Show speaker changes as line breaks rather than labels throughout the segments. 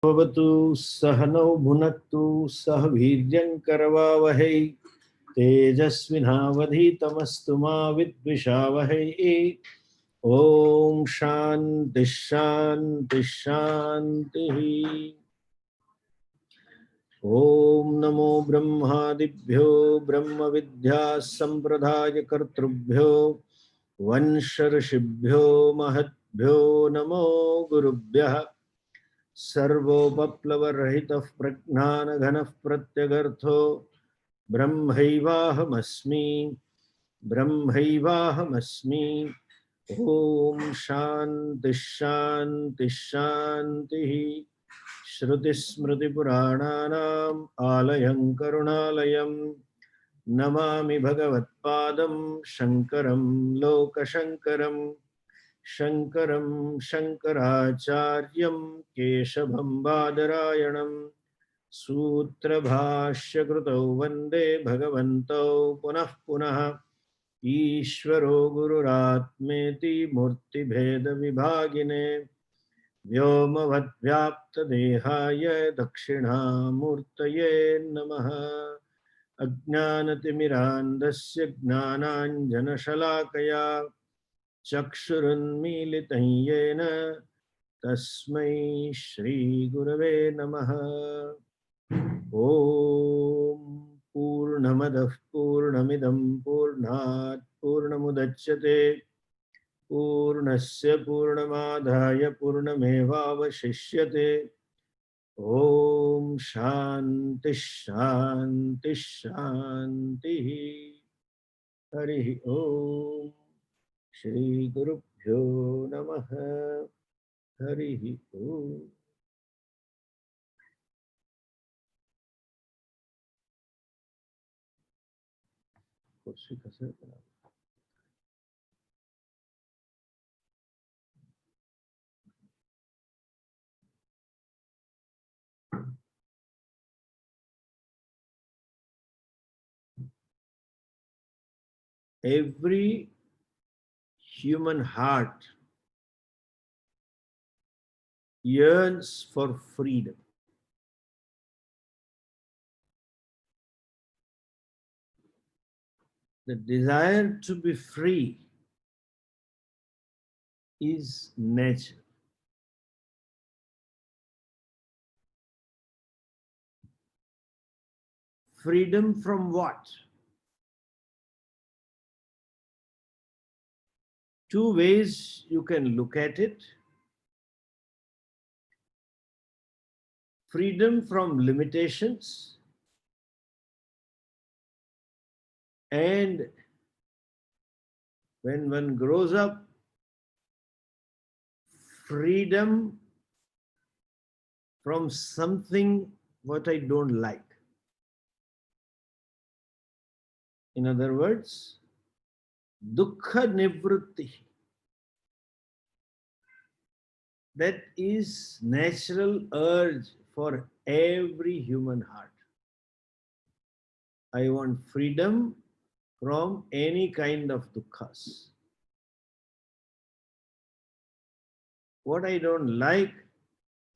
भवतु सहनौ भुनक्तु सह वीर्यङ्करवावहै तेजस्विनावधीतमस्तु मा विद्विषावहै। ॐ शान्ति शान्ति शान्तिः। ॐ नमो ब्रह्मादिभ्यो ब्रह्मविद्या सम्प्रदायकर्तृभ्यो वंश ऋषिभ्यो महद्भ्यो नमो गुरुभ्यः। सर्वोपप्लवरहितः प्रज्ञानघनः प्रत्यगर्थो ब्रह्मैवाहमस्मि ब्रह्मैवाहमस्मि। ॐ शान्ति शान्ति शान्तिः। श्रुतिस्मृतिपुराणानाम् आलयं करुणालयं नमामि भगवत्पादं शङ्करं लोकशङ्करम्। शङ्करं शङ्कराचार्यं केशवं बादरायणं सूत्रभाष्यकृतौ वन्दे भगवन्तौ पुनः पुनः। ईश्वरो गुरुरात्मेति मूर्तिभेदविभागिने व्योमवद्व्याप्तदेहाय दक्षिणामूर्तये नमः। अज्ञानतिमिरान्धस्य ज्ञानाञ्जनशलाकया चक्षुरुन्मीलितं येन तस्मै श्रीगुरवे नमः। ॐ पूर्णमदः पूर्णमिदं पूर्णात् पूर्णमुदच्यते पूर्णस्य पूर्णमादाय पूर्णमेवावशिष्यते। ॐ शान्ति शान्ति शान्तिः। हरिः ॐ श्री गुरुभ्यो नमः। हरिः ॐ। Every human heart yearns for freedom. The desire to be free is nature. Freedom from what? Two ways you can look at it. Freedom from limitations and when one grows up, freedom from something what I don't like. In other words, dukkha nivritti. That is natural urge for every human heart. I want freedom from any kind of dukkhas. What I don't like,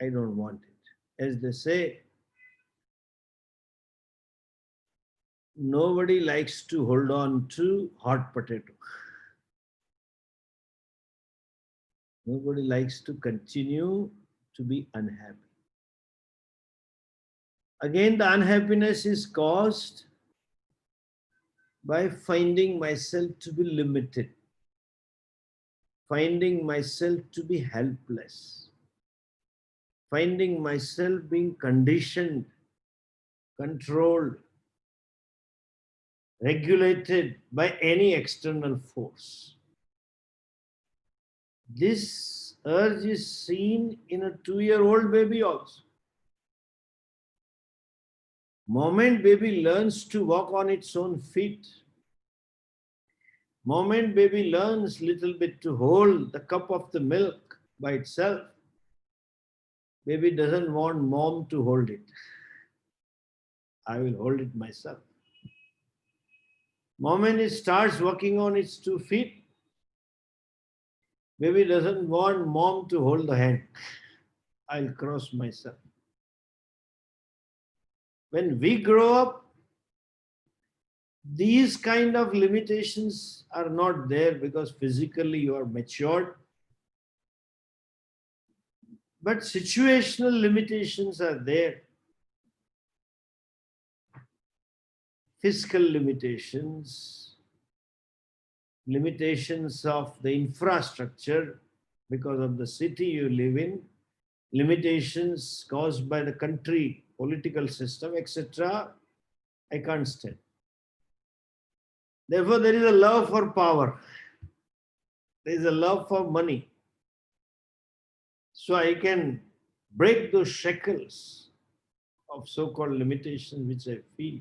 I don't want it. As they say, nobody likes to hold on to hot potato. Nobody likes to continue to be unhappy. Again, the unhappiness is caused by finding myself to be limited, finding myself to be helpless, finding myself being conditioned, controlled, regulated by any external force. This urge is seen in a 2-year-old baby also. Moment baby learns to walk on its own feet, moment baby learns little bit to hold the cup of the milk by itself, baby doesn't want mom to hold it. I will hold it myself. Moment it starts walking on its 2 feet, baby doesn't want mom to hold the hand. I'll cross myself. When we grow up, these kind of limitations are not there because physically you are matured. But situational limitations are there. Fiscal limitations, limitations of the infrastructure because of the city you live in, limitations caused by the country, political system, etc. I can't stand. Therefore, there is a love for power. There is a love for money. So I can break those shackles of so-called limitations which I feel.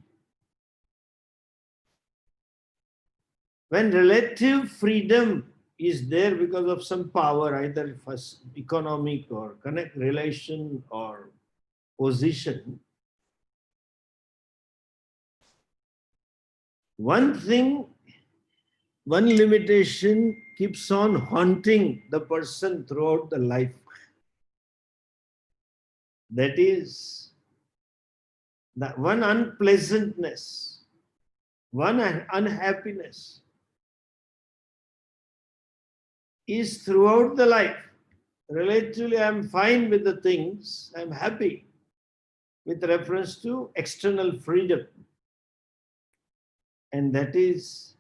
When relative freedom is there because of some power, either economic or connect relation or position, one thing, one limitation keeps on haunting the person throughout the life. That is that one unpleasantness, one unhappiness is throughout the life. Relatively, I'm fine with the things, I'm happy with reference to external freedom. And that is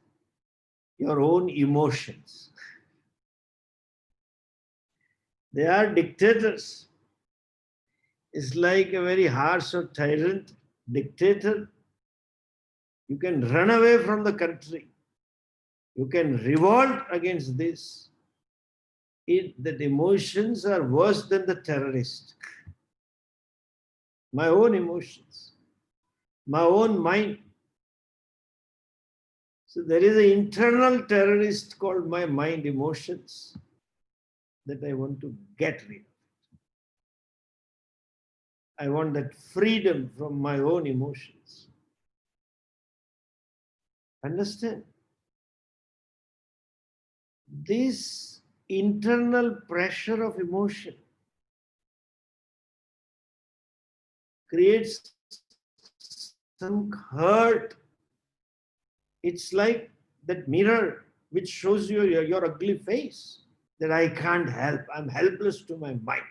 your own emotions. They are dictators. It's like a very harsh or tyrant dictator. You can run away from the country. You can revolt against this. That emotions are worse than the terrorist. My own emotions, my own mind. So there is an internal terrorist called my mind, emotions, that I want to get rid of. I want that freedom from my own emotions. Understand? This internal pressure of emotion creates some hurt. It's like that mirror which shows you your ugly face, that I can't help. I'm helpless to my mind.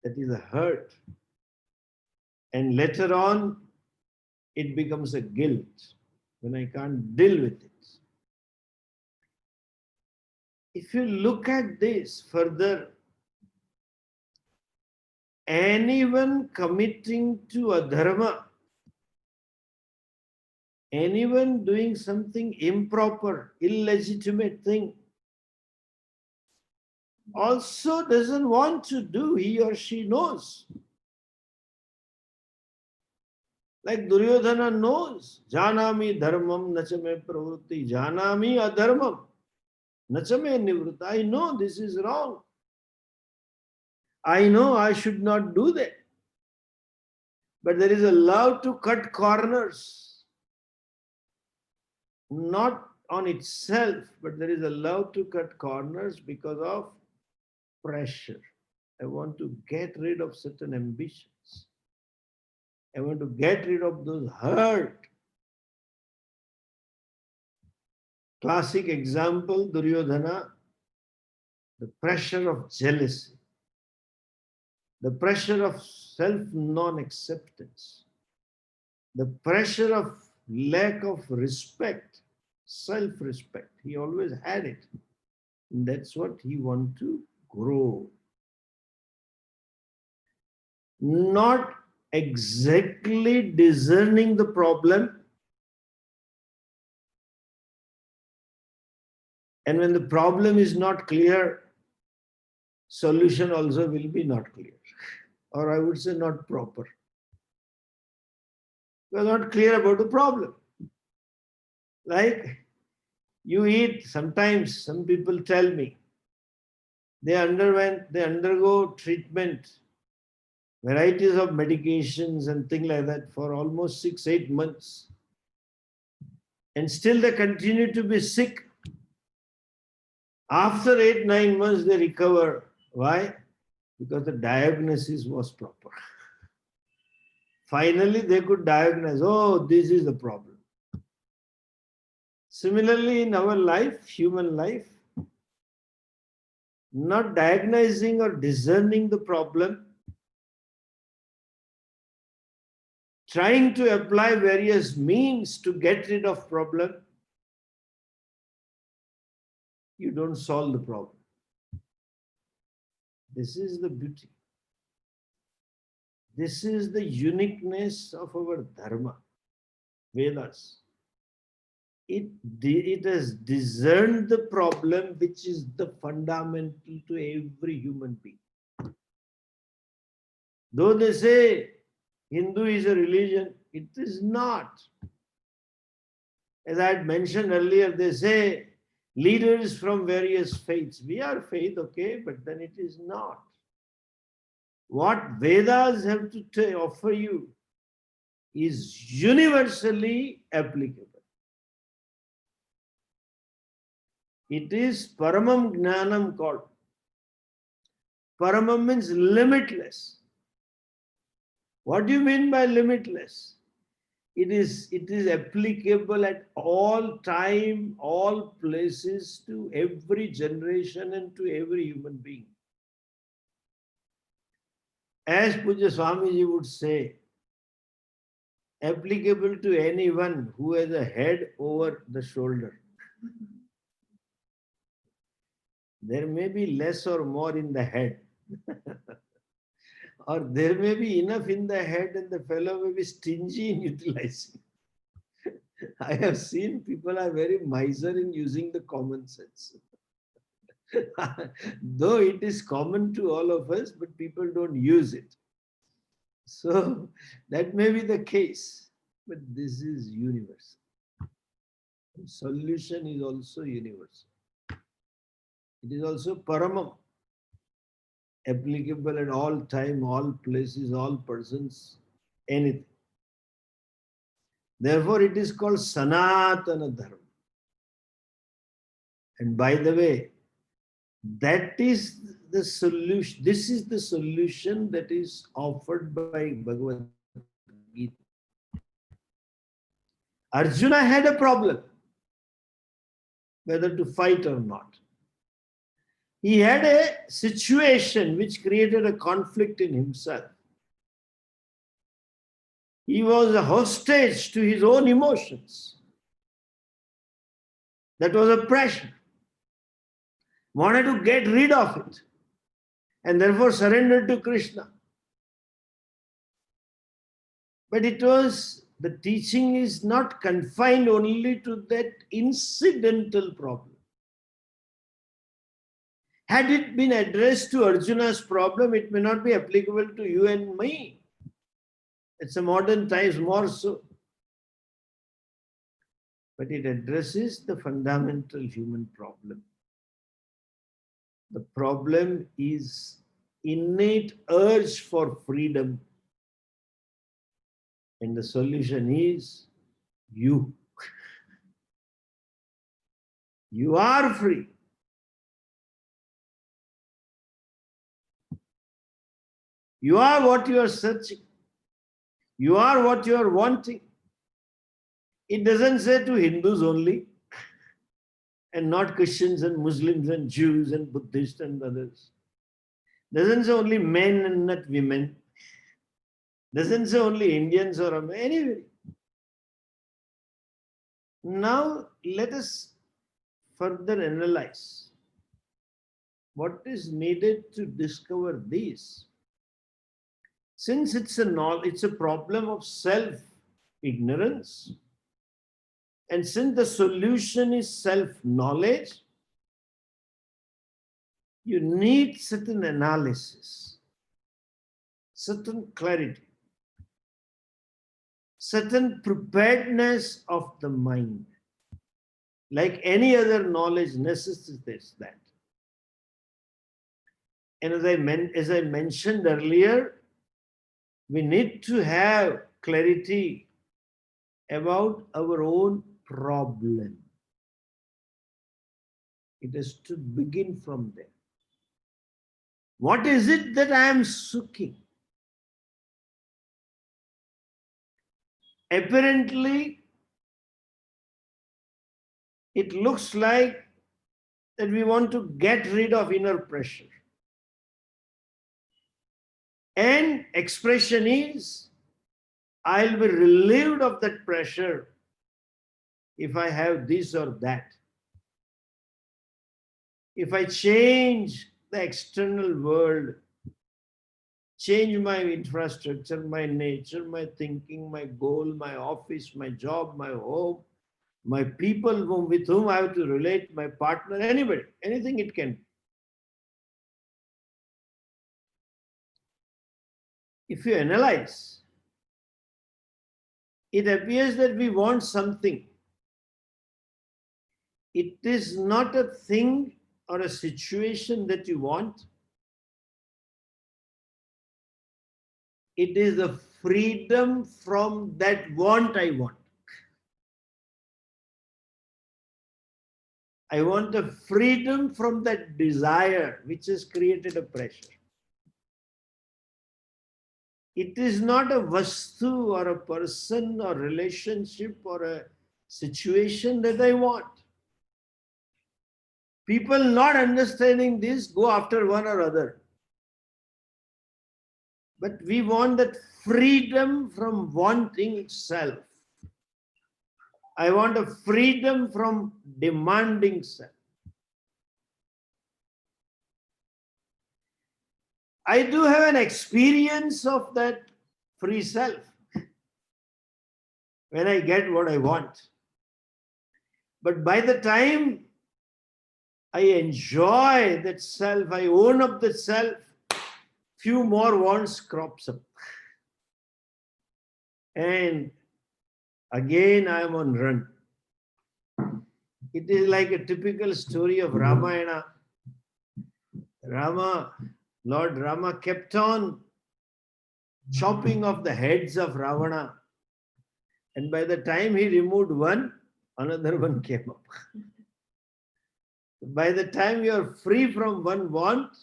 That is a hurt. And later on, it becomes a guilt when I can't deal with it. If you look at this further, anyone committing to a dharma, anyone doing something improper, illegitimate thing, also doesn't want to do, he or she knows. Like Duryodhana knows, Janami dharmam nachame pravrutti, Janami adharmam nachame nivruta. I know this is wrong. I know I should not do that. But there is a love to cut corners. Not on itself, but there is a love to cut corners because of pressure. I want to get rid of certain ambitions. I want to get rid of those hurt. Classic example, Duryodhana, the pressure of jealousy, the pressure of self-non-acceptance, the pressure of lack of respect, self-respect. He always had it. And that's what he wants to grow. Not exactly discerning the problem. And when the problem is not clear, solution also will be not clear. Or I would say not proper. You are not clear about the problem. Like you eat, sometimes some people tell me, they undergo treatment, varieties of medications and things like that for almost 6-8 months. And still they continue to be sick. After 8-9 months, they recover. Why? Because the diagnosis was proper. Finally, they could diagnose, oh, this is the problem. Similarly, in our life, human life, not diagnosing or discerning the problem, trying to apply various means to get rid of problem, you don't solve the problem. This is the beauty. This is the uniqueness of our dharma, Vedas. It has discerned the problem which is the fundamental to every human being. Though they say Hindu is a religion, it is not. As I had mentioned earlier, they say leaders from various faiths. We are faith, okay, but then it is not. What Vedas have to offer you is universally applicable. It is Paramam Gnanam called. Paramam means limitless. What do you mean by limitless? It is applicable at all time, all places, to every generation and to every human being. As Puja Swamiji would say, applicable to anyone who has a head over the shoulder. There may be less or more in the head. Or there may be enough in the head and the fellow may be stingy in utilizing. I have seen people are very miser in using the common sense. Though it is common to all of us, but people don't use it. So that may be the case, but this is universal. Solution is also universal. It is also Paramam, applicable at all time, all places, all persons, anything. Therefore, it is called Sanatana Dharma. And by the way, that is the solution. This is the solution that is offered by Bhagavad Gita. Arjuna had a problem, whether to fight or not. He had a situation which created a conflict in himself. He was a hostage to his own emotions. That was a pressure. Wanted to get rid of it and therefore surrendered to Krishna. But it was, the teaching is not confined only to that incidental problem. Had it been addressed to Arjuna's problem, it may not be applicable to you and me. It's a modern times more so. But it addresses the fundamental human problem. The problem is innate urge for freedom. And the solution is you. You are free. You are what you are searching. You are what you are wanting. It doesn't say to Hindus only, and not Christians and Muslims and Jews and Buddhists and others. Doesn't say only men and not women. Doesn't say only Indians or anybody. Now let us further analyze what is needed to discover this. Since it's a problem of self-ignorance, and since the solution is self-knowledge, you need certain analysis, certain clarity, certain preparedness of the mind. Like any other knowledge necessitates that. And as I mentioned earlier, we need to have clarity about our own problem. It has to begin from there. What is it that I am seeking? Apparently, it looks like that we want to get rid of inner pressure. And expression is, I'll be relieved of that pressure if I have this or that. If I change the external world, change my infrastructure, my nature, my thinking, my goal, my office, my job, my home, my people with whom I have to relate, my partner, anybody, anything it can be. If you analyze, it appears that we want something. It is not a thing or a situation that you want. It is the freedom from that want I want. I want the freedom from that desire which has created a pressure. It is not a vastu or a person or relationship or a situation that I want. People not understanding this go after one or other. But we want that freedom from wanting itself. I want a freedom from demanding self. I do have an experience of that free self when I get what I want. But by the time I enjoy that self, I own up the self, few more wants crops up. And again I am on run. It is like a typical story of Ramayana. Lord Rama kept on chopping off the heads of Ravana. And by the time he removed one, another one came up. By the time you are free from one want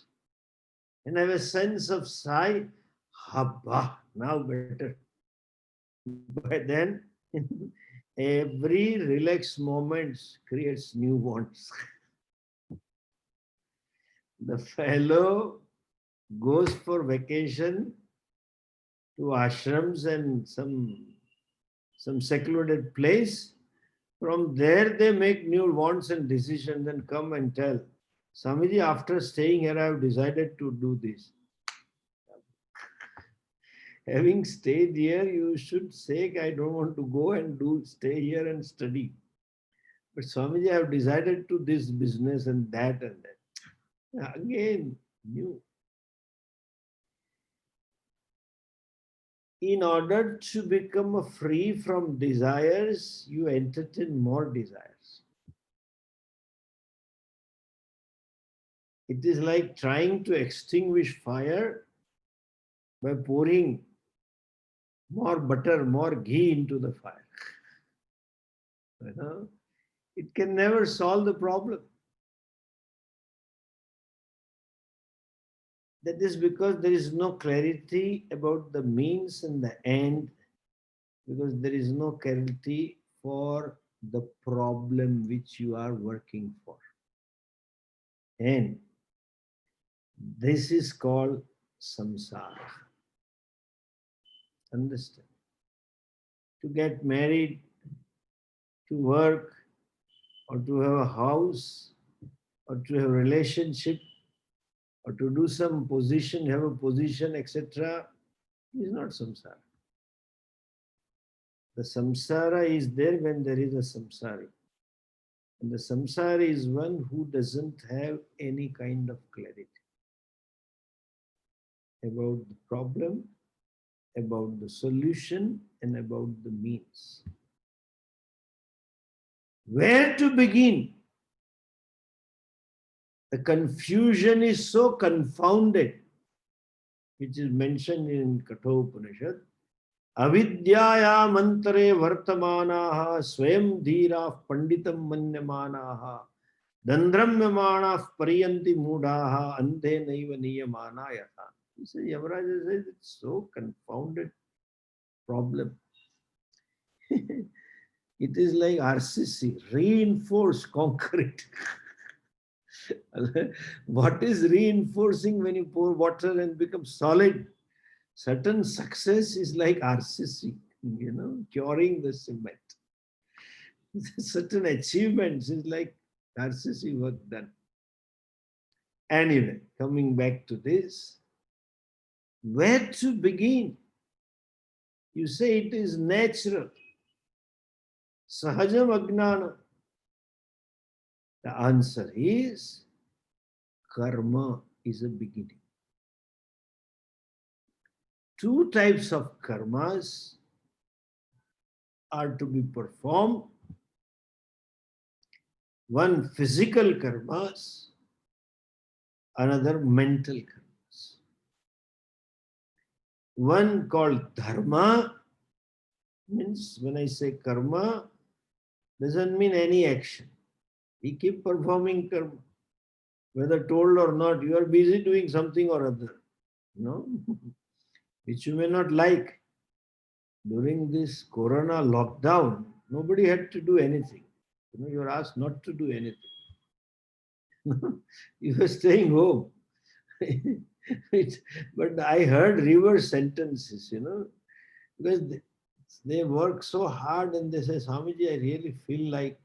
and have a sense of sigh, habba, now better. But then every relaxed moment creates new wants. The fellow goes for vacation to ashrams and some secluded place. From there, they make new wants and decisions and come and tell, Swamiji, after staying here, I have decided to do this. Having stayed here, you should say, I don't want to go and stay here and study. But Swamiji, I have decided to this business and that and that. Again, new. In order to become free from desires, you entertain more desires. It is like trying to extinguish fire by pouring more butter, more ghee into the fire. You know? It can never solve the problem. That is because there is no clarity about the means and the end, because there is no clarity for the problem which you are working for. And this is called samsara. Understand? To get married, to work, or to have a house, or to have a relationship, or to do some position, have a position, etc., is not samsara. The samsara is there when there is a samsari. And the samsari is one who doesn't have any kind of clarity about the problem, about the solution, and about the means. Where to begin? The confusion is so confounded, which is mentioned in Kathopanishad. Avidyaya mantare vartamanaha swayam dhira panditam manyamanaha dandramyamana pariyanti mudaha andhe naiva niyamana yatha. He says, Yamaraja says, it's so confounded problem. It is like RCC, reinforce concrete. What is reinforcing when you pour water and become solid? Certain success is like RCC, curing the cement. Certain achievements is like RCC work done. Anyway, coming back to this, where to begin? You say it is natural. Sahajam Agnana. The answer is karma is a beginning. Two types of karmas are to be performed. One physical karmas, another mental karmas. One called dharma, means when I say karma, doesn't mean any action. We keep performing karma. Whether told or not, you are busy doing something or other, which you may not like. During this corona lockdown, nobody had to do anything. You were asked not to do anything. You were staying home. But I heard reverse sentences, because they work so hard and they say, Swamiji, I really feel like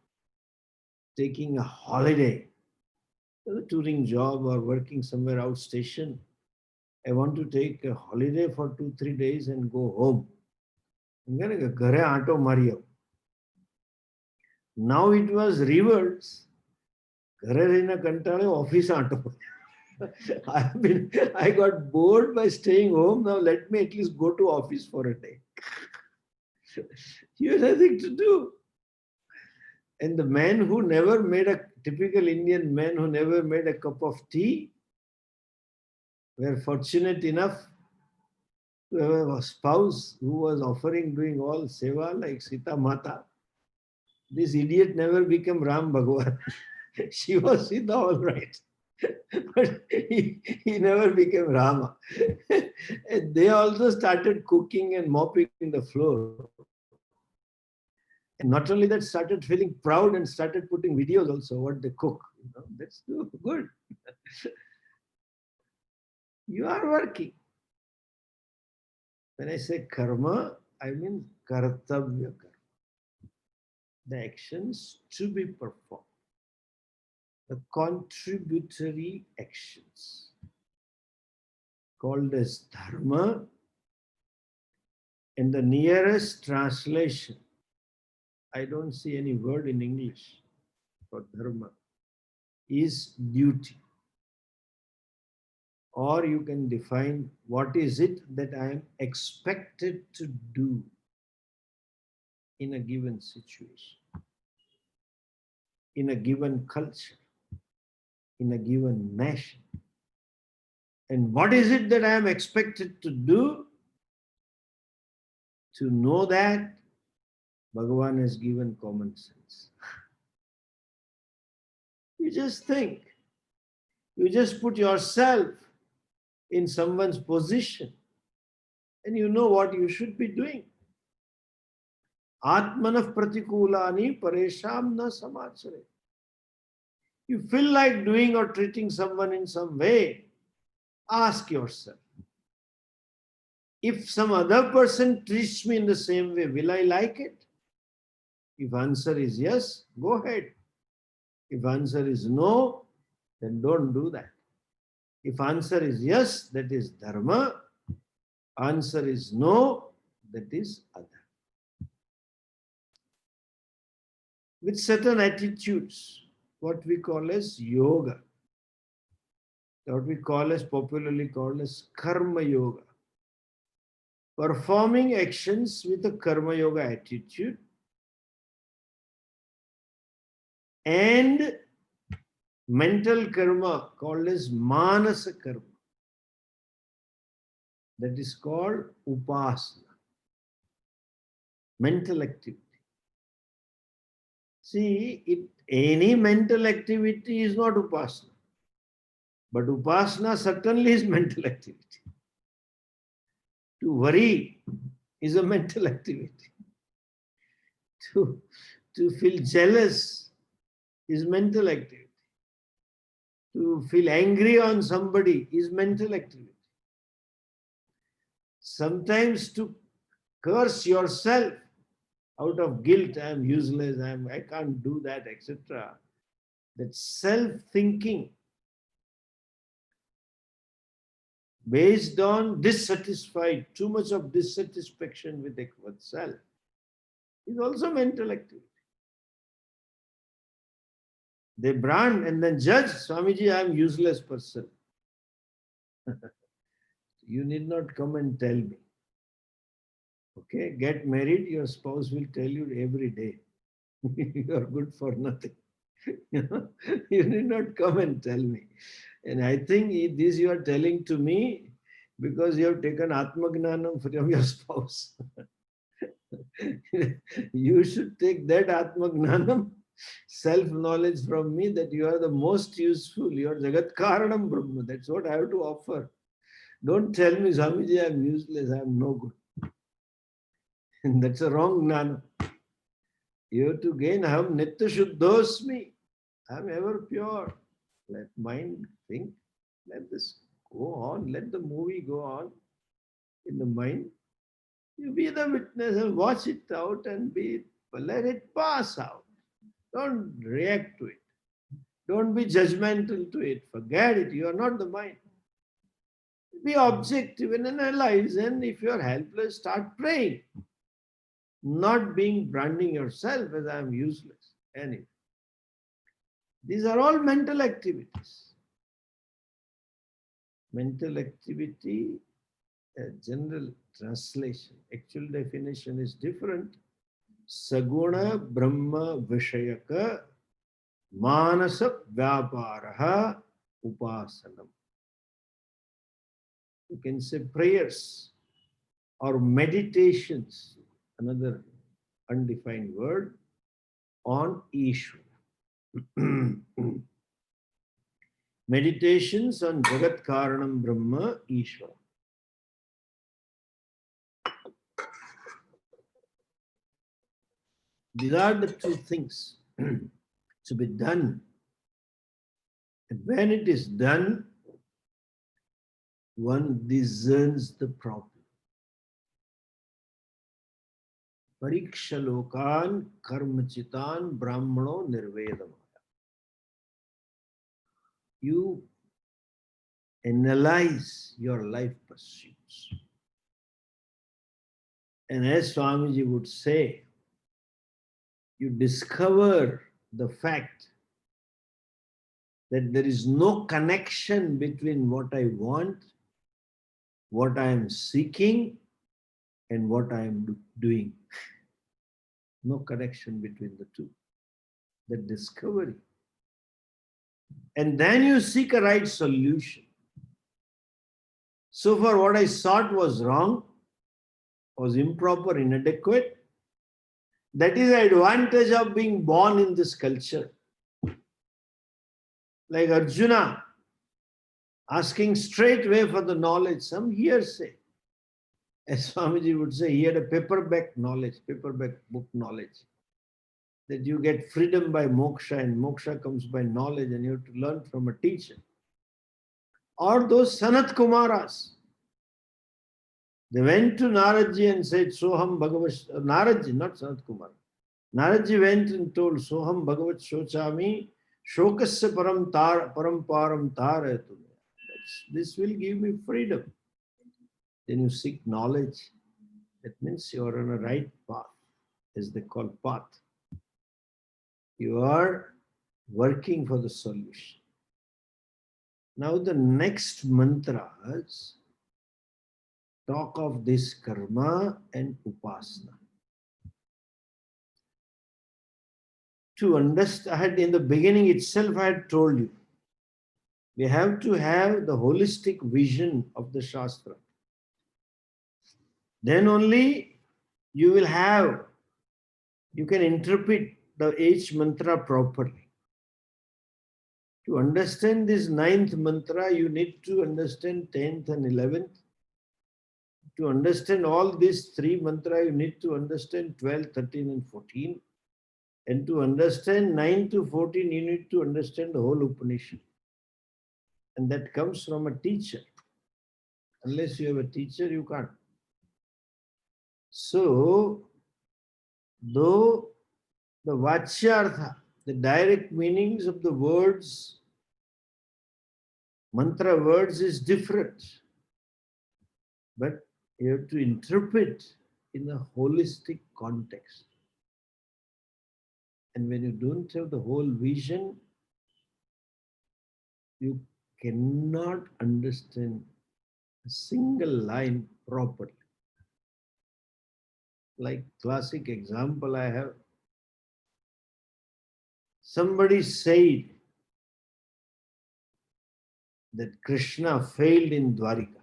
taking a holiday. A touring job or working somewhere outstation. I want to take a holiday for 2-3 days and go home. Now it was reverse. Office I got bored by staying home. Now let me at least go to office for a day. You have nothing to do. And the man who never made a typical Indian man who never made a cup of tea were fortunate enough to have a spouse who was doing all seva like Sita Mata. This idiot never became Ram Bhagwan. She was Sita all right. But he never became Rama. And they also started cooking and mopping the floor. And not only that, started feeling proud and started putting videos also what they cook. That's good. You are working. When I say karma, I mean kartavya karma. The actions to be performed. The contributory actions called as dharma, and the nearest translation, I don't see any word in English for dharma, is duty. Or you can define what is it that I am expected to do in a given situation, in a given culture, in a given nation. And what is it that I am expected to do? To know that, Bhagavan has given common sense. You just think. You just put yourself in someone's position and you know what you should be doing. Atmanah pratikulani paresham na samachare. You feel like doing or treating someone in some way, ask yourself, if some other person treats me in the same way, will I like it? If answer is yes, go ahead. If answer is no, then don't do that. If answer is yes, that is dharma. Answer is no, that is adharma. With certain attitudes, what we call as yoga, what we call as popularly called as karma yoga. Performing actions with a karma yoga attitude and mental karma called as manasa karma. That is called upasana, mental activity. See, any mental activity is not upasana, but upasana certainly is mental activity. To worry is a mental activity. To, to feel jealous is mental activity. To feel angry on somebody is mental activity. Sometimes to curse yourself out of guilt, I am useless, I can't do that, etc. That self-thinking based on dissatisfied, too much of dissatisfaction with self is also mental activity. They brand and then judge, Swamiji, I am useless person. You need not come and tell me. Okay, get married, your spouse will tell you every day, you are good for nothing. You need not come and tell me. And I think this you are telling to me because you have taken Atma Gnanam from your spouse. You should take that Atma Gnanam, self-knowledge from me, that you are the most useful. You are Jagat Karanam Brahma. That's what I have to offer. Don't tell me, Swamiji, I am useless, I am no good. That's a wrong Gnanam. You have to gain Aham Nitya Shuddhosmi. I am ever pure. Let mind think. Let this go on. Let the movie go on in the mind. You be the witness and watch it out and let it pass out. Don't react to it. Don't be judgmental to it. Forget it. You are not the mind. Be objective and analyze. And if you are helpless, start praying. Not being branding yourself as I am useless. Anyway. These are all mental activities. Mental activity, a general translation, actual definition is different. Saguna Brahma Vishayaka Manasa Vyaparaha Upasanam. You can say prayers or meditations, another undefined word, on Ishvara. Meditations on Jagat Karanam Brahma Ishvara. These are the two things to be done. And when it is done, one discerns the problem. Parikshalokan karmachitan brahmano nirvedamaya. You analyze your life pursuits. And as Swamiji would say, you discover the fact that there is no connection between what I want, what I am seeking, and what I am doing. No connection between the two. The discovery. And then you seek a right solution. So far what I sought was wrong, was improper, inadequate. That is the advantage of being born in this culture. Like Arjuna asking straightway for the knowledge, some hearsay. As Swamiji would say, he had a paperback knowledge, paperback book knowledge. That you get freedom by moksha, and moksha comes by knowledge, and you have to learn from a teacher. Or those Sanat Kumaras. They went to Naradji and said, Soham Bhagavat, Naradji, not Sanat Kumar. Naradji went and told, Soham Bhagavat Shochami, Shokasya Paramparam Tara. This will give me freedom. Then you seek knowledge. That means you are on a right path, as they call path. You are working for the solution. Now the next mantras talk of this karma and upasana. To understand, in the beginning itself I had told you, we have to have the holistic vision of the Shastra. Then only you can interpret each mantra properly. To understand this 9th mantra, you need to understand 10th and 11th, To understand all these three mantra, you need to understand 12, 13 and 14. And to understand 9 to 14, you need to understand the whole Upanishad. And that comes from a teacher. Unless you have a teacher, you can't. So, though the Vachyartha, the direct meanings of the words, mantra words is different. But you have to interpret in a holistic context. And when you don't have the whole vision, you cannot understand a single line properly. Like classic example I have, somebody said that Krishna failed in Dwarika.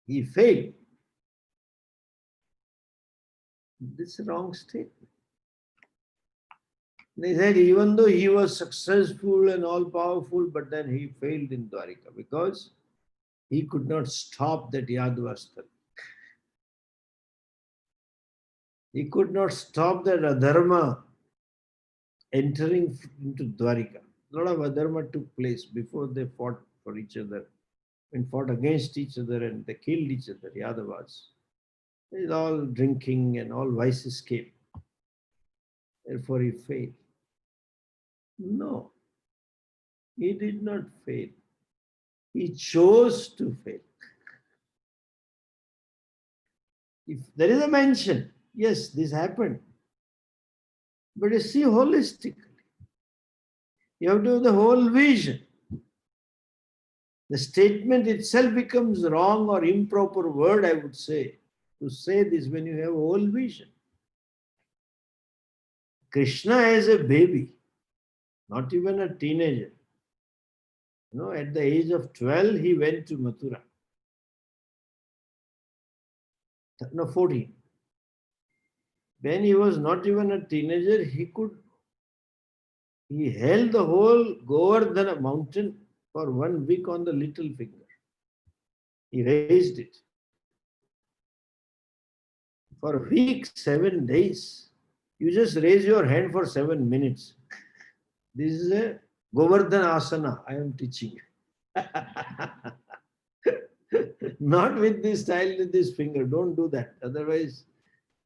He failed. This is a wrong statement. They said even though he was successful and all powerful, but then he failed in Dwarika because he could not stop that Yadvastra. He could not stop that adharma entering into Dwarika. A lot of adharma took place before they fought for each other and fought against each other and they killed each other, Yadavas. It's all drinking and all vices came. Therefore he failed. No, he did not fail. He chose to fail. If there is a mention, yes, this happened. But you see holistically. You have to have the whole vision. The statement itself becomes wrong or improper word, I would say, to say this when you have a whole vision. Krishna as a baby, not even a teenager. You know, at the age of 12, he went to Mathura. No, 14. When he was not even a teenager, he held the whole Govardhana mountain for 1 week on the little finger. He raised it. For a week, 7 days. You just raise your hand for 7 minutes. This is a Govardhana asana I am teaching you. Not with this style, with this finger. Don't do that. Otherwise,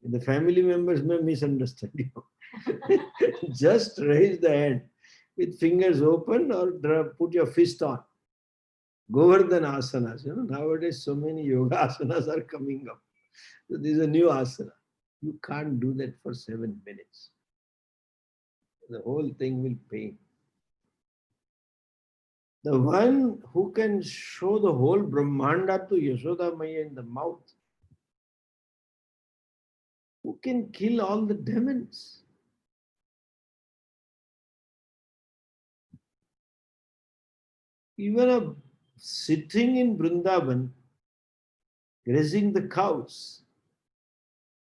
the family members may misunderstand you. Just raise the hand with fingers open or put your fist on. Govardhana asanas. You know, nowadays so many yoga asanas are coming up. So this is a new asana. You can't do that for 7 minutes. The whole thing will pain. The one who can show the whole Brahmanda to Yashoda Maya in the mouth, who can kill all the demons. Even sitting in Vrindavan, grazing the cows,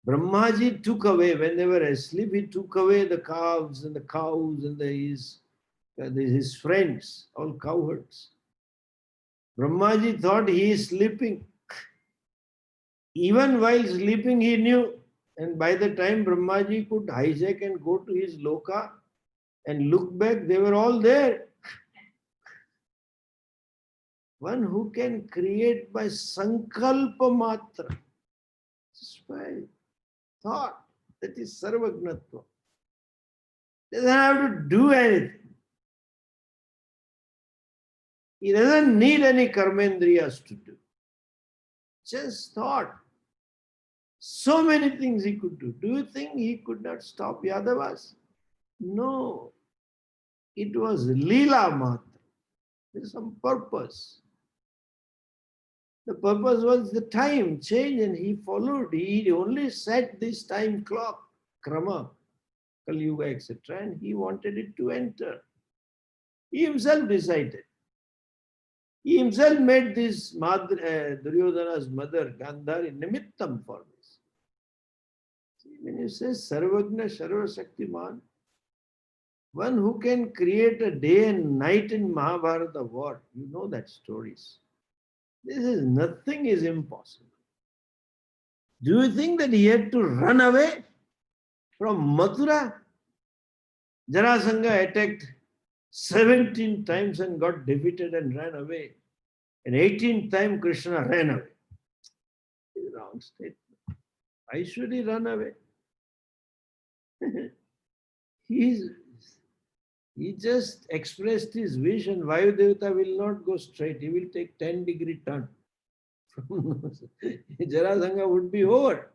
Brahmaji took away, when they were asleep, he took away the calves and the cows and his friends, all cowherds. Brahmaji thought he is sleeping. Even while sleeping, he knew. And by the time Brahmaji could hijack and go to his loka and look back, they were all there. One who can create by sankalpa matra, just by thought, that is sarvagnatva. Doesn't have to do anything. He doesn't need any karmendriyas to do. Just thought. So many things he could do. Do you think he could not stop Yadavas? No. It was Leela Matra. There's some purpose. The purpose was the time change and he followed. He only set this time clock, Krama, Kali Yuga, etc. And he wanted it to enter. He himself decided. He himself made this Duryodhana's mother, Gandhari, nimittam for this. See, when you say Sarvagna Sarva Shaktiman, One who can create a day and night in Mahabharata war. You know that stories. This is nothing is impossible. Do you think that he had to run away from Mathura? Jarasanga attacked 17 times and got defeated and ran away. And 18th time Krishna ran away. It's a wrong statement. Why should he run away? He's, he just expressed his wish and Vayu Devata will not go straight. He will take 10-degree turn. Jarasanga would be over.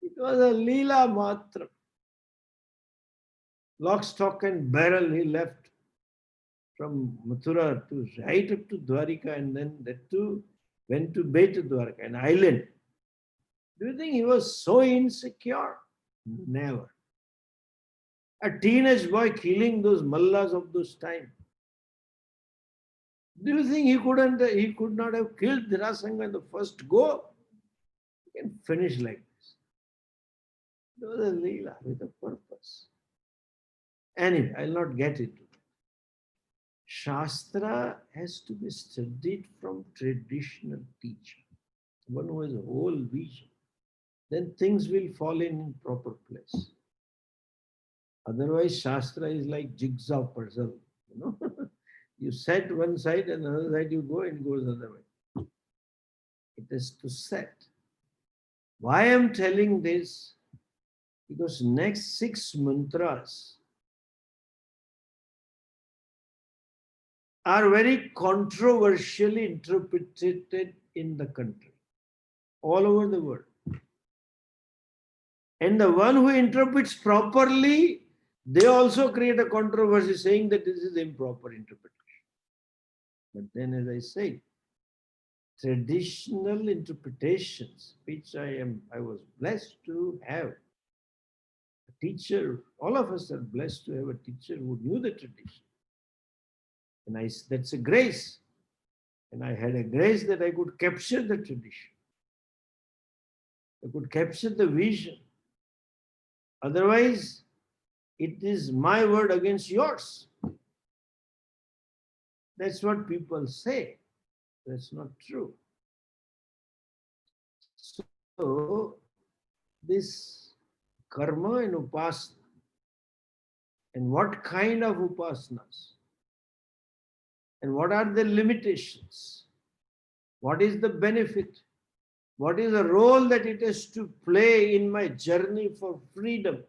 It was a Leela Matra. Lock, stock and barrel he left from Mathura to right up to Dwarika and then that too went to Beta Dwarika, an island. Do you think he was so insecure? Never. A teenage boy killing those mallas of those time. Do you think he could not have killed Jarasanga in the first go? He can finish like this. It was a Leela with a purpose. Anyway, I'll not get into it. Shastra has to be studied from traditional teacher, one who has a whole vision. Then things will fall in proper place. Otherwise, Shastra is like jigsaw puzzle. You know, you set one side and another side you go and it goes other way. It is to set. Why I am telling this? Because next 6 mantras are very controversially interpreted in the country, all over the world. And the one who interprets properly, they also create a controversy saying that this is improper interpretation. But then, as I said, traditional interpretations, which I was blessed to have a teacher. All of us are blessed to have a teacher who knew the tradition. And that's a grace. And I had a grace that I could capture the tradition. I could capture the vision. Otherwise, it is my word against yours. That's what people say. That's not true. So, this karma and upasana, and what kind of upasanas, and what are the limitations, what is the benefit, what is the role that it has to play in my journey for freedom,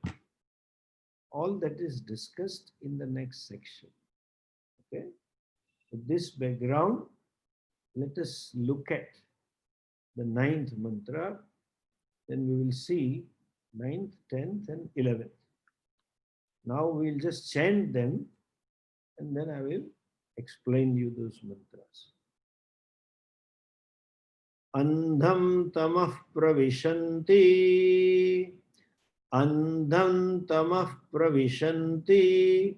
all that is discussed in the next section. Okay? With this background, let us look at the 9th mantra. Then we will see 9th, 10th and 11th. Now we will just chant them and then I will explain you those mantras. Andham tamah pravishanti, andham tamah pravishanti,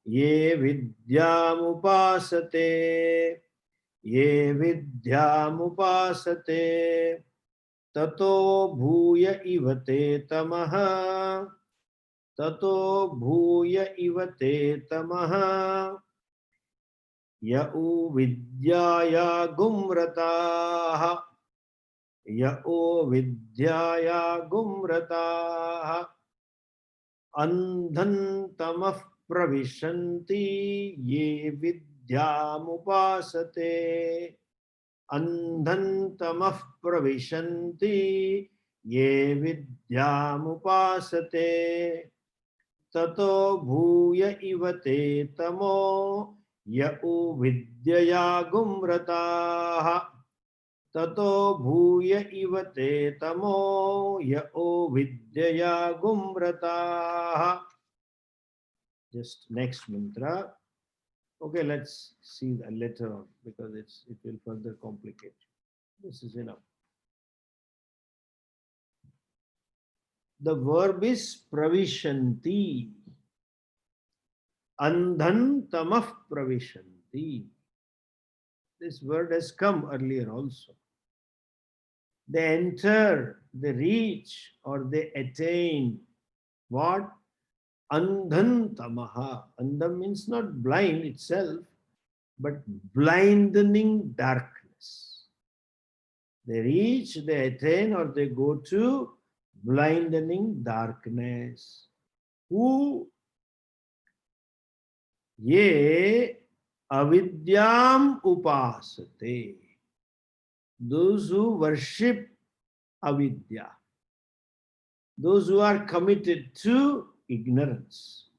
ye vidyamupasate, ye vidyamupasate, tato bhuya ivate tamaha, tato bhuya ivate tamaha, yau vidyaya gumrataha, yau vidyaya gumrataha, andhan tamah pravishanti, ye vidyamupasate, andhan tamah pravishanti, ye vidyamupasate, tato bhuya ivate tamo, yau vidyaya gumrataha, tato bhuya ivate tamo, yau vidyaya gumrataha. Just next mantra. Okay, let's see that later on because it will further complicate. This is enough. The verb is pravishanti. Andhan tamah pravishanti. This word has come earlier also. They enter, they reach, or they attain what? Andhan tamaha. Andham means not blind itself, but blinding darkness. They reach, they attain, or they go to blinding darkness. Who ye avidyam upasate. Those who worship avidya. Those who are committed to ignorance.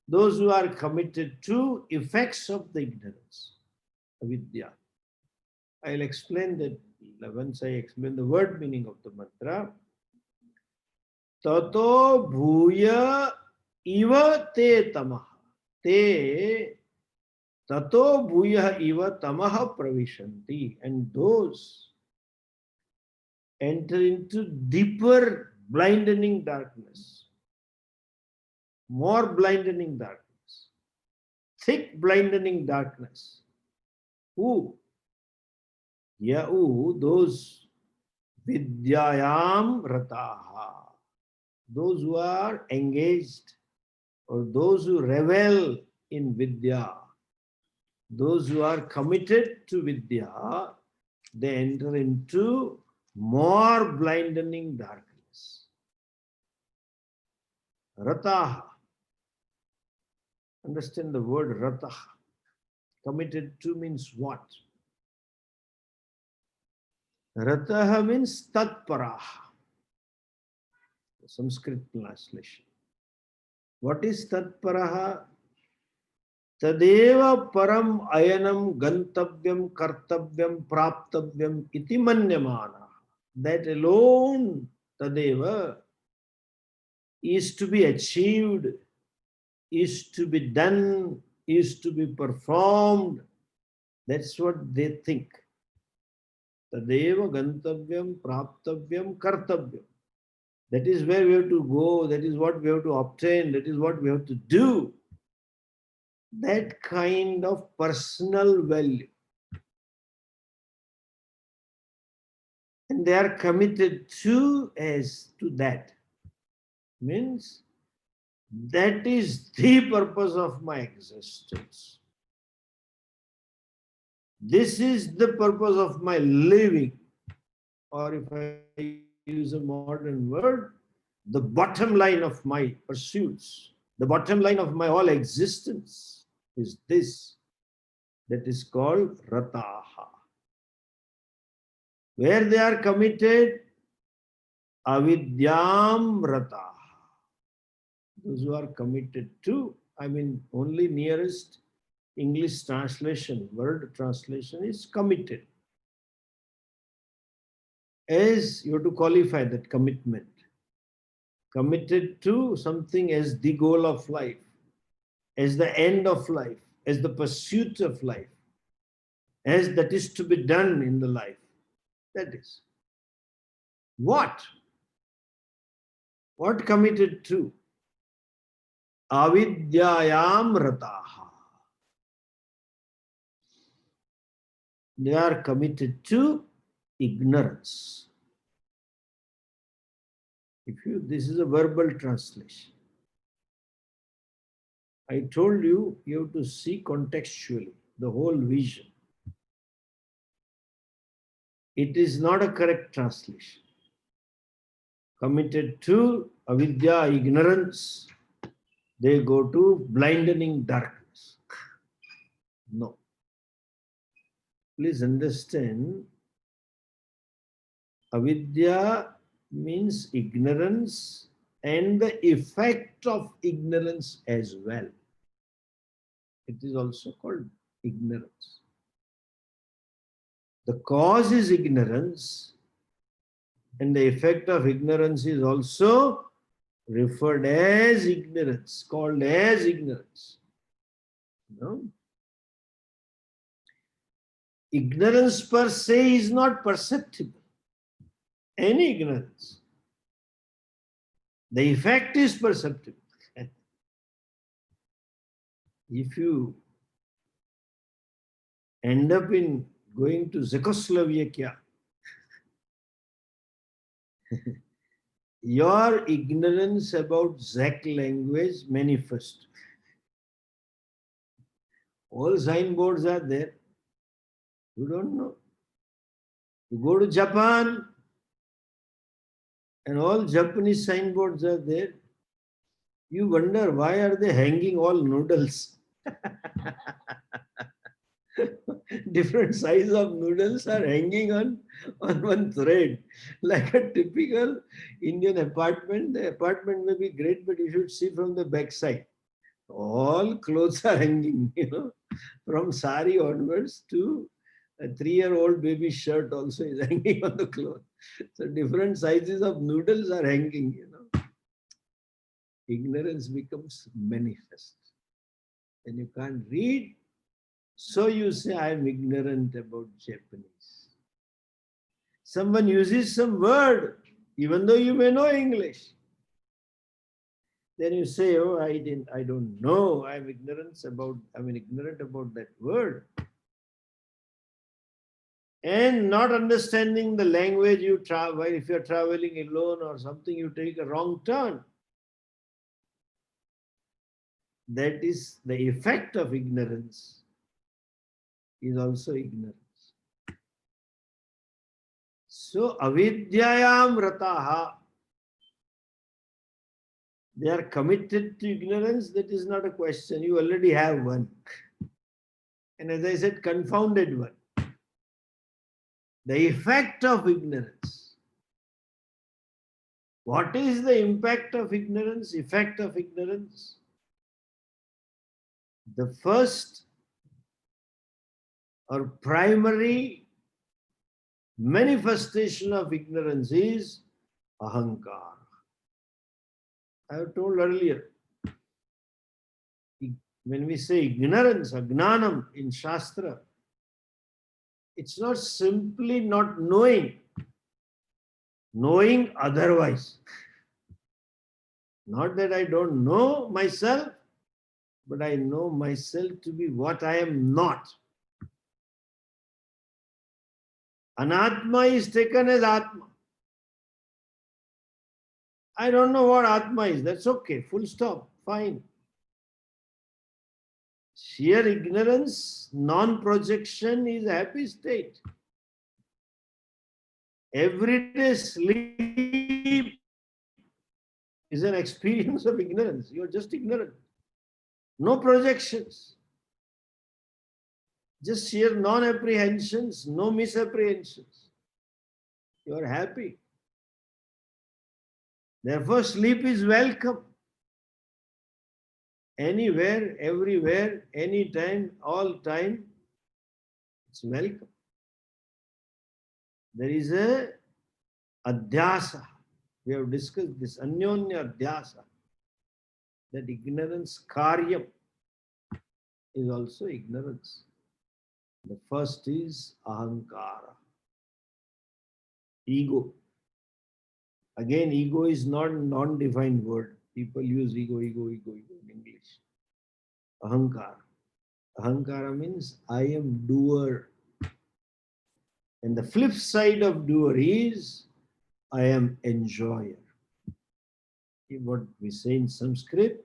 Those who are committed to effects of the ignorance. Avidya. I'll explain that once I explain the word meaning of the mantra. Tato bhuya iva te tamaha. Te tato bhuya iva tamaha pravishanti. And those enter into deeper blinding darkness. More blinding darkness. Thick blinding darkness. Who? Ya'u, those vidyayam rataha. Those who are engaged or those who revel in vidya, those who are committed to vidya, they enter into more blinding darkness. Rataha. Understand the word rataha. Committed to means what? Rataha means tatparaha. Sanskrit translation. What is tatparaha? Tadeva param ayanam gantavyam kartavyam praptavyam iti manyamana. That alone, tadeva, is to be achieved, is to be done, is to be performed. That's what they think. Tadeva gantavyam praptavyam kartavyam. That is where we have to go, that is what we have to obtain, that is what we have to do. That kind of personal value. And they are committed to that. Means that is the purpose of my existence. This is the purpose of my living. Or if I use a modern word, the bottom line of my pursuits, the bottom line of my whole existence is this. That is called rataha. Where they are committed, avidyam rataha. Those who are committed to, only nearest English translation, word translation is committed. As you have to qualify that commitment. Committed to something as the goal of life, as the end of life, as the pursuit of life, as that is to be done in the life. That is. What? What committed to? Avidyayam rataha. They are committed to ignorance. This is a verbal translation. I told you, you have to see contextually the whole vision. It is not a correct translation. Committed to avidya, ignorance, they go to blinding darkness. No. Please understand, avidya means ignorance and the effect of ignorance as well. It is also called ignorance. The cause is ignorance, and the effect of ignorance is also referred as ignorance, called as ignorance. No? Ignorance per se is not perceptible. Any ignorance. The effect is perceptible. If you end up in going to Czechoslovakia, your ignorance about Czech language manifest. All signboards are there. You don't know. You go to Japan and all Japanese signboards are there. You wonder why are they hanging all noodles? Different size of noodles are hanging on one thread. Like a typical Indian apartment, the apartment may be great, but you should see from the back side. All clothes are hanging, from sari onwards to a 3-year-old baby shirt also is hanging on the cloth. So different sizes of noodles are hanging, Ignorance becomes manifest. And you can't read, so you say, I am ignorant about Japanese. Someone uses some word, even though you may know English. Then you say, oh, I don't know, I'm ignorant about that word. And not understanding the language you travel, if you're traveling alone or something, you take a wrong turn. That is the effect of ignorance, is also ignorance. So, avidyayam rataha, they are committed to ignorance. That is not a question. You already have one. And as I said, confounded one. The effect of ignorance. What is the impact of ignorance? Effect of ignorance? The first or primary manifestation of ignorance is ahankar. I have told earlier, when we say ignorance, agnanam in Shastra, it's not simply not knowing otherwise. Not that I don't know myself, but I know myself to be what I am not. Anatma is taken as Atma. I don't know what Atma is. That's okay. Full stop. Fine. Sheer ignorance, non-projection is a happy state. Everyday sleep is an experience of ignorance. You're just ignorant. No projections. Just sheer non-apprehensions, no misapprehensions. You're happy. Therefore, sleep is welcome. Anywhere, everywhere, anytime, all time, it's welcome. There is a adhyasa. We have discussed this, anyonya adhyasa. That ignorance, karyam, is also ignorance. The first is ahankara. Ego. Again, ego is not a non-defined word. People use ego in English. Ahankara. Ahankara means I am doer. And the flip side of doer is I am enjoyer. What we say in Sanskrit,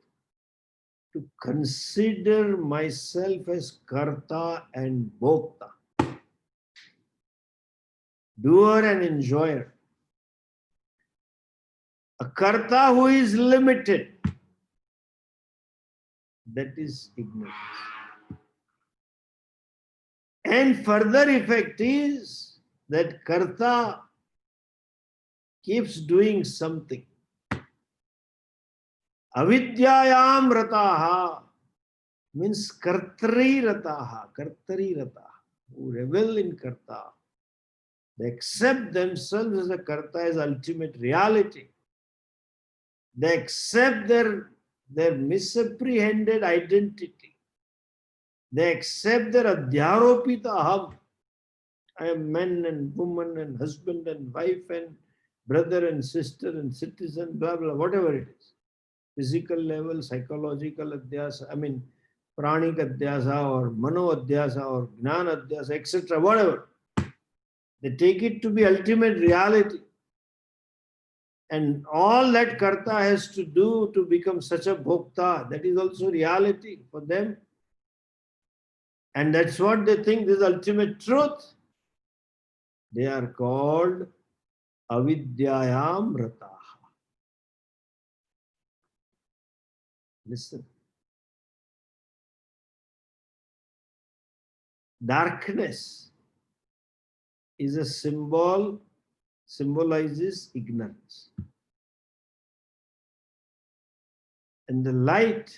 to consider myself as karta and bhokta. Doer and enjoyer. A karta who is limited, that is ignorance. And further effect is that karta keeps doing something. Avidyayam rataha means kartari rataha, who revel in karta. They accept themselves as a karta, as ultimate reality. They accept their misapprehended identity. They accept their adhyaropita aham. I am man and woman and husband and wife and brother and sister and citizen, blah, blah, whatever it is. Physical level, psychological adhyasa, pranic adhyasa or mano adhyasa or jnana adhyasa, etc., whatever. They take it to be ultimate reality. And all that karta has to do to become such a bhokta, that is also reality for them. And that's what they think is ultimate truth. They are called avidyayam rataha. Listen. Darkness is a symbol, symbolizes ignorance. And the light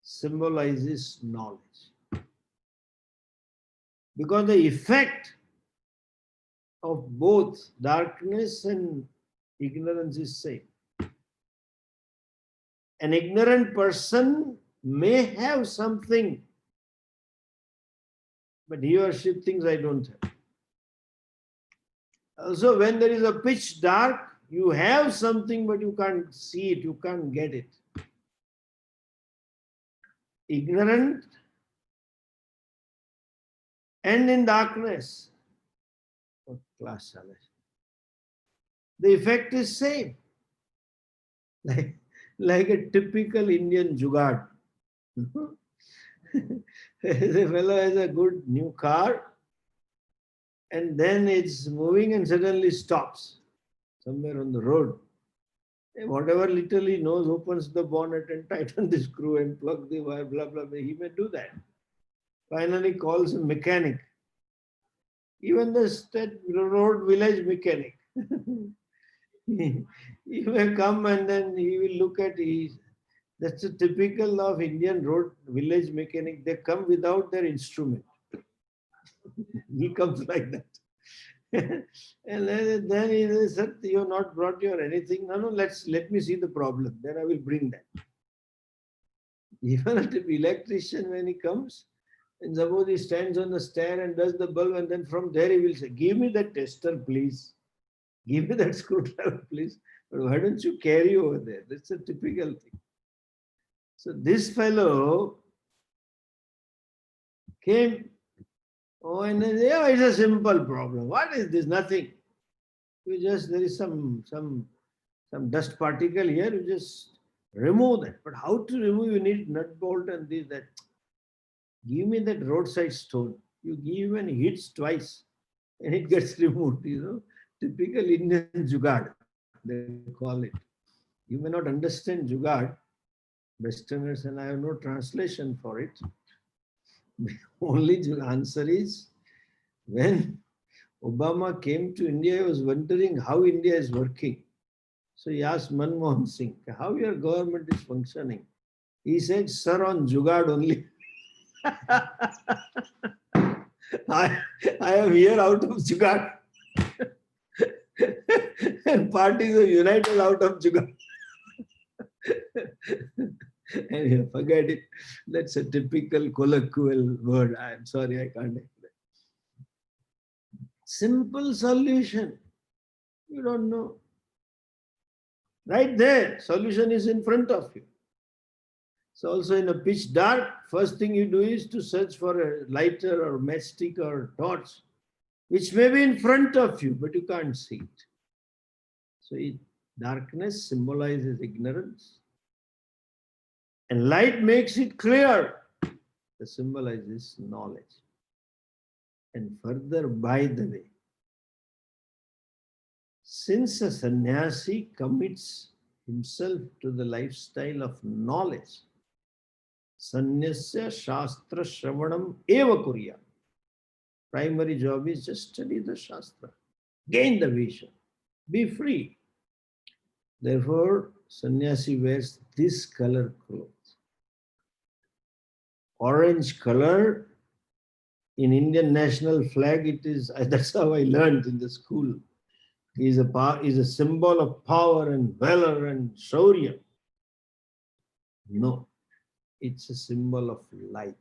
symbolizes knowledge. Because the effect of both darkness and ignorance is same. An ignorant person may have something, but he or she thinks I don't have. Also, when there is a pitch dark, you have something, but you can't see it, you can't get it. Ignorant and in darkness. What class challenge? The effect is same. Like a typical Indian jugaad. The fellow has a good new car and then it's moving and suddenly stops somewhere on the road. Whatever little he knows, opens the bonnet and tightens the screw and plug the wire, blah, blah, blah. He may do that. Finally calls a mechanic. Even the state road village mechanic. He may come and then he will look at his. That's a typical of Indian road village mechanic. They come without their instrument. He comes like that. And then he said, you have not brought your anything. No, let me see the problem. Then I will bring that. Even an electrician, when he comes, and suppose he stands on the stair and does the bulb, and then from there he will say, give me that tester, please. Give me that screwdriver, please. But why don't you carry over there? That's a typical thing. So this fellow came, and then, yeah, it's a simple problem. What is this? Nothing. You just, there is some dust particle here, you just remove that. But how to remove? You need nut bolt and this, that. Give me that roadside stone. You give and he hits twice and it gets removed, Typical Indian jugaad, they call it. You may not understand jugaad, Westerners, and I have no translation for it. Only answer is, when Obama came to India, he was wondering how India is working. So he asked Manmohan Singh, how your government is functioning? He said, sir, on jugaad only. I am here out of jugaad. And parties are united out of jugaad. And you forget it. That's a typical colloquial word. I'm sorry, I can't explain. Simple solution. You don't know. Right there, solution is in front of you. So also in a pitch dark, first thing you do is to search for a lighter or matchstick or torch, which may be in front of you, but you can't see it. So darkness symbolizes ignorance. And light makes it clear. The symbolizes knowledge. And further, by the way, since a sannyasi commits himself to the lifestyle of knowledge, Sanyasya Shastra Shravanam Eva Kurya. Primary job is just study the Shastra, gain the vision, be free. Therefore, sannyasi wears this color clothes. Orange color, in Indian national flag, it is, that's how I learned in the school, is a symbol of power and valor and shaurya. No. It's a symbol of light.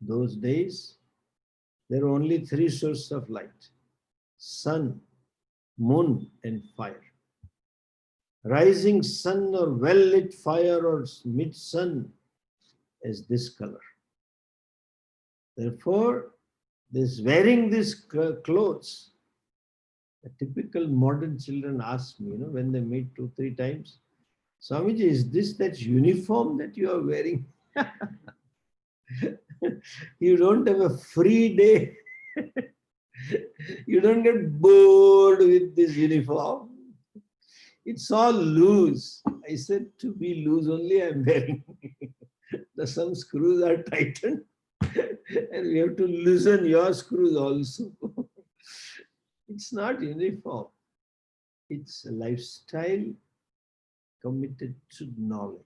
Those days, there were only three sources of light: sun, moon, and fire. Rising sun or well-lit fire or mid-sun is this color. Therefore, wearing these clothes Typical modern children ask me, when they meet 2, 3 times, Swamiji, is this that uniform that you are wearing? You don't have a free day. You don't get bored with this uniform. It's all loose. I said, to be loose only I'm wearing. Some screws are tightened and we have to loosen your screws also. It's not uniform. It's a lifestyle committed to knowledge.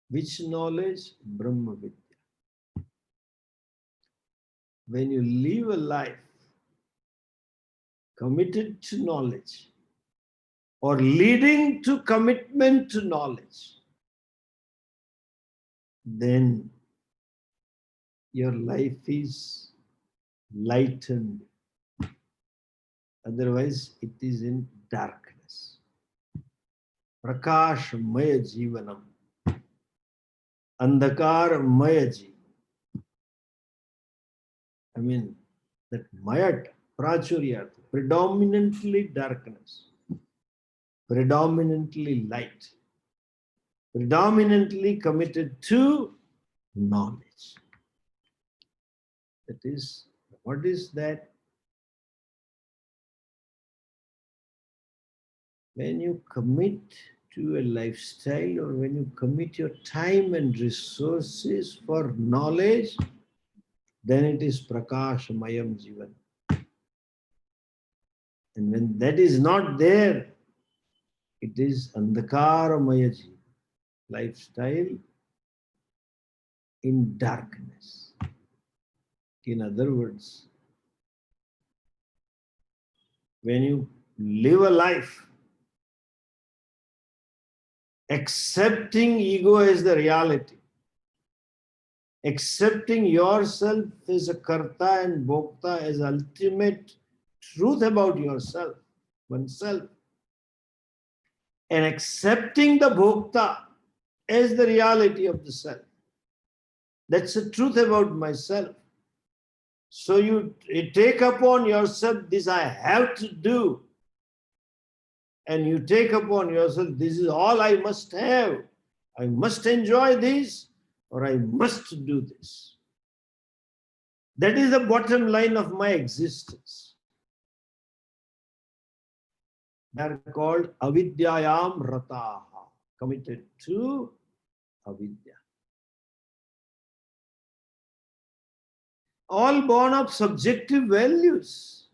Which knowledge? Brahma Vidya. When you live a life committed to knowledge or leading to commitment to knowledge, then your life is lightened. Otherwise, it is in darkness. Prakash Maya Jivanam. Andhakar Maya Jivanam. I mean, that Mayat, Prachuryartha, predominantly darkness, predominantly light, predominantly committed to knowledge. That is, what is that? When you commit to a lifestyle or when you commit your time and resources for knowledge, then it is Prakash Mayam Jivan. And when that is not there, it is Andhakara Maya Jivan, lifestyle in darkness. In other words, when you live a life accepting ego as the reality, accepting yourself as a karta and bhokta as ultimate truth about yourself, oneself, and accepting the bhokta as the reality of the self. That's the truth about myself. So you take upon yourself, this I have to do. And you take upon yourself, this is all I must have. I must enjoy this or I must do this. That is the bottom line of my existence. They are called avidyayam rataha, committed to avidya. All born of subjective values.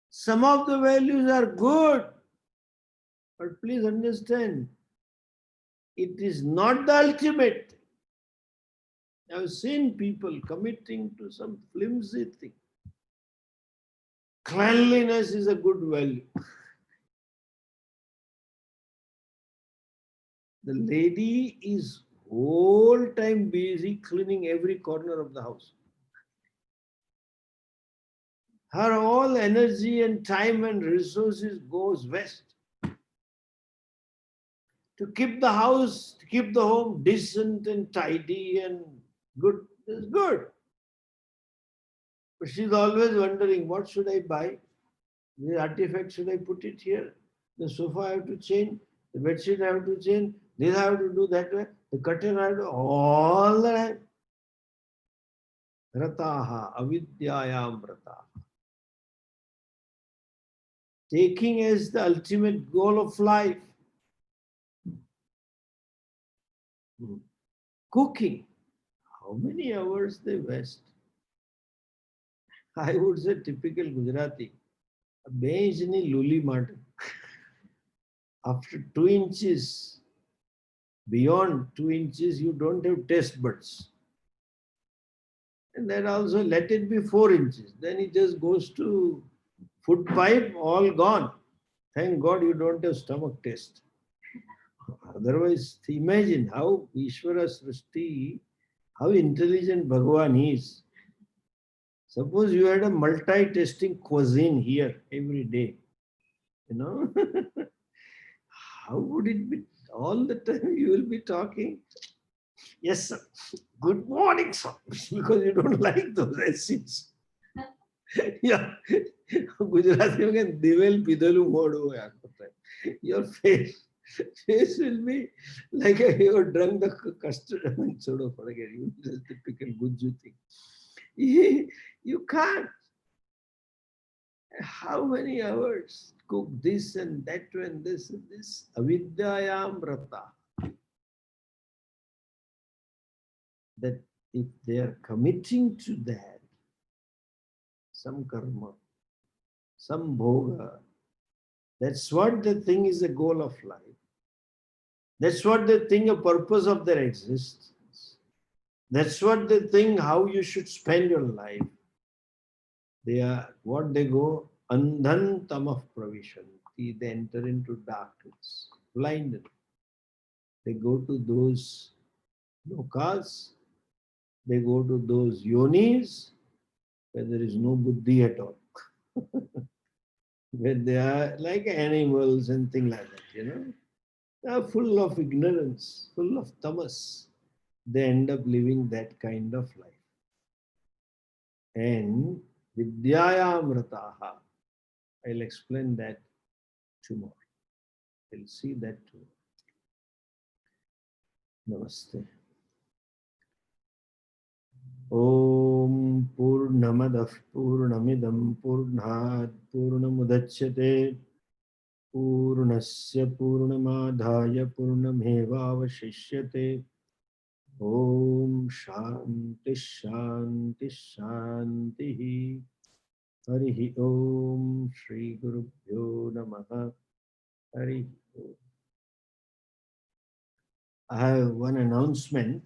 Some of the values are good, but please understand, it is not the ultimate. I've seen people committing to some flimsy thing. Cleanliness is a good value. The lady is whole time busy cleaning every corner of the house. Her all energy and time and resources goes west. To keep the house, to keep the home decent and tidy and good is good. But she's always wondering, what should I buy? The artifact, should I put it here? The sofa I have to change, the bedsheet I have to change, this I have to do that way, the curtain I have to, all the time. Rataha, avidyayam rataha. Taking as the ultimate goal of life. Cooking. How many hours they waste? I would say typical Gujarati. Beijni luli mart. After 2 inches, beyond 2 inches, you don't have taste buds. And then also let it be 4 inches. Then it just goes to food pipe, all gone. Thank God you don't have stomach taste. Otherwise, imagine how Ishvara Srishti, how intelligent Bhagavan is. Suppose you had a multi-tasting cuisine here every day. How would it be? All the time you will be talking. Yes, sir. Good morning, sir. Because you don't like those acids. Yeah. Gujarati में दिवेल पिदलू मोड़ो यार पता है. Your face will be like you drunk the custard. छोड़ो forget you just typical Guju thing. You can't. How many hours cook this and that and this and this? Avidyayam rata. That if they are committing to that, some karma, some bhoga, that's what they think is the goal of life. That's what they think a purpose of their existence. That's what they think how you should spend your life. They are what they go andhan tamah provision. They enter into darkness, blindness. They go to those lokas, they go to those yonis where there is no buddhi at all. Where they are like animals and things like that. They are full of ignorance, full of tamas. They end up living that kind of life. And vidyayamrataha, I'll explain that tomorrow. We'll see that tomorrow. Namaste. Om Purnamadah Purnamidam Purnat Purnamudachyate Purnasya Purnamadhaya Purnamevavashishyate. Om Shanti Shanti Shanti. Harihi Om Shri Gurubhyo Namaha. Harihi Om. I have one announcement.